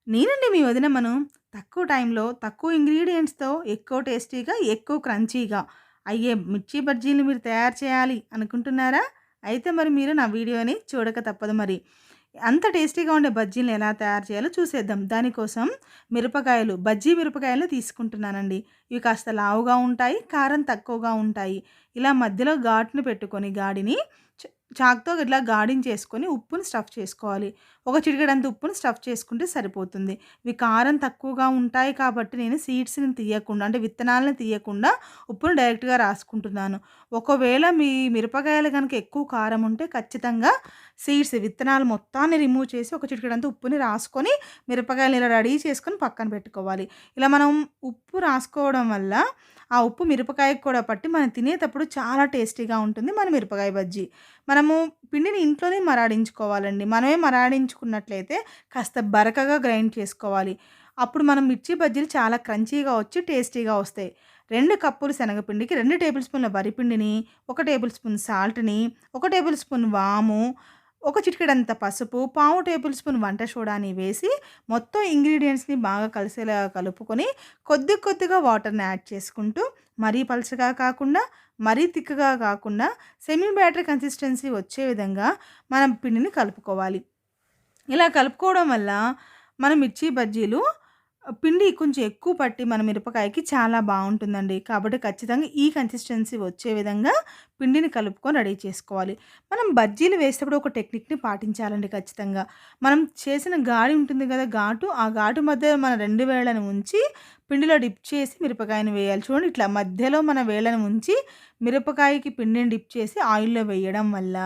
నేనండి మీ వదిన మనం తక్కువ టైంలో, తక్కువ ఇంగ్రీడియెంట్స్‌తో ఎక్కువ టేస్టీగా, ఎక్కువ క్రంచీగా అయ్యే మిర్చి బజ్జీలు మీరు తయారు చేయాలి అనుకుంటున్నారా? అయితే మరి మీరు నా వీడియోని చూడక తప్పదు మరి. అంత టేస్టీగా ఉండే బజ్జీలను ఎలా తయారు చేయాలో చూసేద్దాం. దానికోసం బజ్జీ మిరపకాయలు తీసుకుంటున్నానండి. ఇవి కాస్త లావుగా ఉంటాయి, కారం తక్కువగా ఉంటాయి. ఇలా మధ్యలో ఘాటుని పెట్టుకొని చ చాకుతో ఇట్లా గాడించేసుకొని ఉప్పుని స్టఫ్ చేసుకోవాలి. ఒక చిటికెడంత ఉప్పుని స్టఫ్ చేసుకుంటే సరిపోతుంది. ఇవి కారం తక్కువగా ఉంటాయి కాబట్టి నేను సీడ్స్‌ని తీయకుండా అంటే విత్తనాలను తీయకుండా ఉప్పును డైరెక్ట్‌గా రాసుకుంటున్నాను. ఒకవేళ మీ మిరపకాయలు గనుక ఎక్కువ కారం ఉంటే ఖచ్చితంగా విత్తనాలు మొత్తాన్ని రిమూవ్ చేసి ఒక చిటికెడంత ఉప్పుని రాసుకొని మిరపకాయలు ఇలా రెడీ చేసుకొని పక్కన పెట్టుకోవాలి. ఇలా మనం ఉప్పు రాసుకోవడం వల్ల ఆ ఉప్పు మిరపకాయకి కూడా పట్టి మనం తినేటప్పుడు చాలా టేస్టీగా ఉంటుంది మన మిరపకాయ బజ్జీ. మనము పిండిని ఇంట్లోనే మరాడించుకోవాలండి. మనమే మరాడించుకున్నట్లయితే కాస్త బరకగా గ్రైండ్ చేసుకోవాలి. అప్పుడు మనం మిర్చి బజ్జీలు చాలా క్రంచీగా వచ్చి టేస్టీగా వస్తాయి. 2 కప్పులు శనగపిండికి 2 టేబుల్ స్పూన్ల వరిపిండిని, 1 టేబుల్ స్పూన్ సాల్ట్‌ని, 1 టేబుల్ స్పూన్ వాము, ఒక చిటికెడంత పసుపు, పావు టేబుల్ స్పూన్ వంట సోడాని వేసి మొత్తం ఇంగ్రీడియెంట్స్‌ని బాగా కలిసేలాగా కలుపుకొని కొద్ది కొద్దిగా వాటర్‌ని యాడ్ చేసుకుంటూ మరీ పలచగా కాకుండా, మరీ థిక్‌గా కాకుండా సెమీ బ్యాటర్ కన్సిస్టెన్సీ వచ్చే విధంగా మనం పిండిని కలుపుకోవాలి. ఇలా కలుపుకోవడం వల్ల మన మిర్చి బజ్జీలు పిండి కొంచెం ఎక్కువ పట్టి మన మిరపకాయకి చాలా బావుంటుందండి. కాబట్టి ఖచ్చితంగా ఈ కన్సిస్టెన్సీ వచ్చే విధంగా పిండిని కలుపుకొని రెడీ చేసుకోవాలి. మనం బజ్జీలు వేసేటప్పుడు ఒక టెక్నిక్‌ని పాటించాలండి ఖచ్చితంగా. మనం చేసిన గాడి ఉంటుంది కదా! ఆ ఘాటు మధ్య మన 2 వేళ్ళని ఉంచి పిండిలో డిప్ చేసి మిరపకాయని వేయాలి. చూడండి ఇట్లా మధ్యలో మన వేళ్ళని ఉంచి మిరపకాయకి పిండిని డిప్ చేసి ఆయిల్‌లో వేయడం వల్ల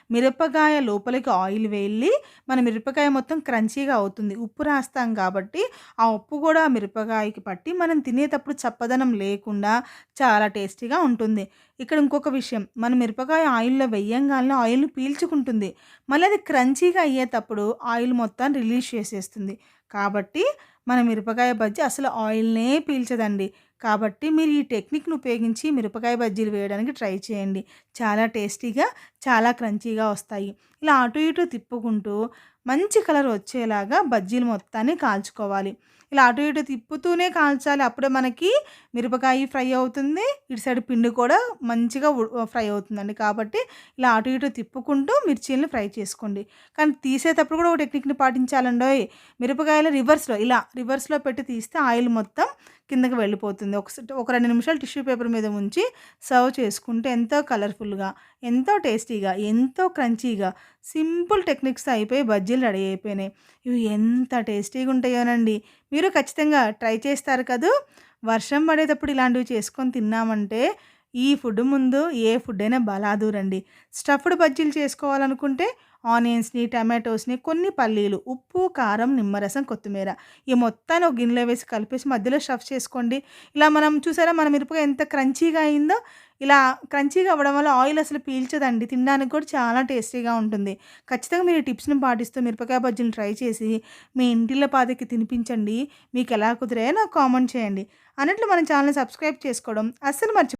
మిరపకాయ లోపలికి ఆయిల్ వెళ్ళి మన మిరపకాయ మొత్తం క్రంచీగా అవుతుంది. ఉప్పు రాస్తాం కాబట్టి ఆ ఉప్పు కూడా మిరపకాయకి పట్టి మనం తినేటప్పుడు చప్పదనం లేకుండా చాలా టేస్టీగా ఉంటుంది. ఇక్కడ ఇంకొక విషయం, మనం మిరపకాయ ఆయిల్‌లో వెయ్యంగాల్నే ఆయిల్‌ని పీల్చుకుంటుంది. మళ్ళీ అది క్రంచీగా అయ్యేటప్పుడు ఆయిల్ మొత్తాన్ని రిలీజ్ చేసేస్తుంది. కాబట్టి మన మిరపకాయ బజ్జీ అసలు ఆయిల్‌నే పీల్చదండి. కాబట్టి మీరు ఈ టెక్నిక్‌ని ఉపయోగించి మిరపకాయ బజ్జీలు వేయడానికి ట్రై చేయండి. చాలా టేస్టీగా, చాలా క్రంచీగా వస్తాయి. ఇలా అటు ఇటు తిప్పుకుంటూ మంచి కలర్ వచ్చేలాగా బజ్జీలు మొత్తాన్ని కాల్చుకోవాలి. ఇలా అటు ఇటు తిప్పుతూనే కాల్చాలి. అప్పుడే మనకి మిరపకాయ ఫ్రై అవుతుంది. ఇటు సైడ్ పిండి కూడా మంచిగా ఫ్రై అవుతుందండి. కాబట్టి ఇలా అటు ఇటు తిప్పుకుంటూ మిర్చీలని ఫ్రై చేసుకోండి. కానీ తీసేటప్పుడు కూడా ఒక టెక్నిక్‌ని పాటించాలండోయ్! మిరపకాయలు రివర్స్‌లో పెట్టి తీస్తే ఆయిల్ మొత్తం కిందకి వెళ్ళిపోతుంది. ఒక 2 నిమిషాలు టిష్యూ పేపర్ మీద ఉంచి సర్వ్ చేసుకుంటే ఎంతో కలర్‌ఫుల్‌గా, ఎంతో టేస్టీగా, ఎంతో క్రంచీగా సింపుల్ టెక్నిక్స్‌తో అయిపోయి బజ్జీలు రెడీ అయిపోయినాయి. ఇవి ఎంత టేస్టీగా ఉంటాయోనండి. మీరు ఖచ్చితంగా ట్రై చేస్తారు కదూ! వర్షం పడేటప్పుడు ఇలాంటివి చేసుకొని తిన్నామంటే ఈ ఫుడ్ ముందు ఏ ఫుడ్ అయినా బలాదూరండి. స్టఫ్డ్ బజ్జీలు చేసుకోవాలనుకుంటే ఆనియన్స్‌ని, టమాటోస్‌ని, కొన్ని పల్లీలు, ఉప్పు, కారం, నిమ్మరసం, కొత్తిమీర ఈ మొత్తాన్ని ఒక గిన్నెలో వేసి కలిపేసి మధ్యలో స్టఫ్ చేసుకోండి. ఇలా మనం చూసారా మన మిరపకాయ ఎంత క్రంచీగా అయిందో? ఇలా క్రంచీగా అవ్వడం వల్ల ఆయిల్ అసలు పీల్చదండి. తినడానికి కూడా చాలా టేస్టీగా ఉంటుంది. ఖచ్చితంగా మీరు ఈ టిప్స్‌ని పాటిస్తూ మిరపకాయ బజ్జీలు ట్రై చేసి మీ ఇంటిల్లపాదికి తినిపించండి. మీకెలా కుదిరాయో నాకు కామెంట్ చేయండి. అన్నట్లు మన ఛానెల్‌ని సబ్స్క్రైబ్ చేసుకోవడం అస్సలు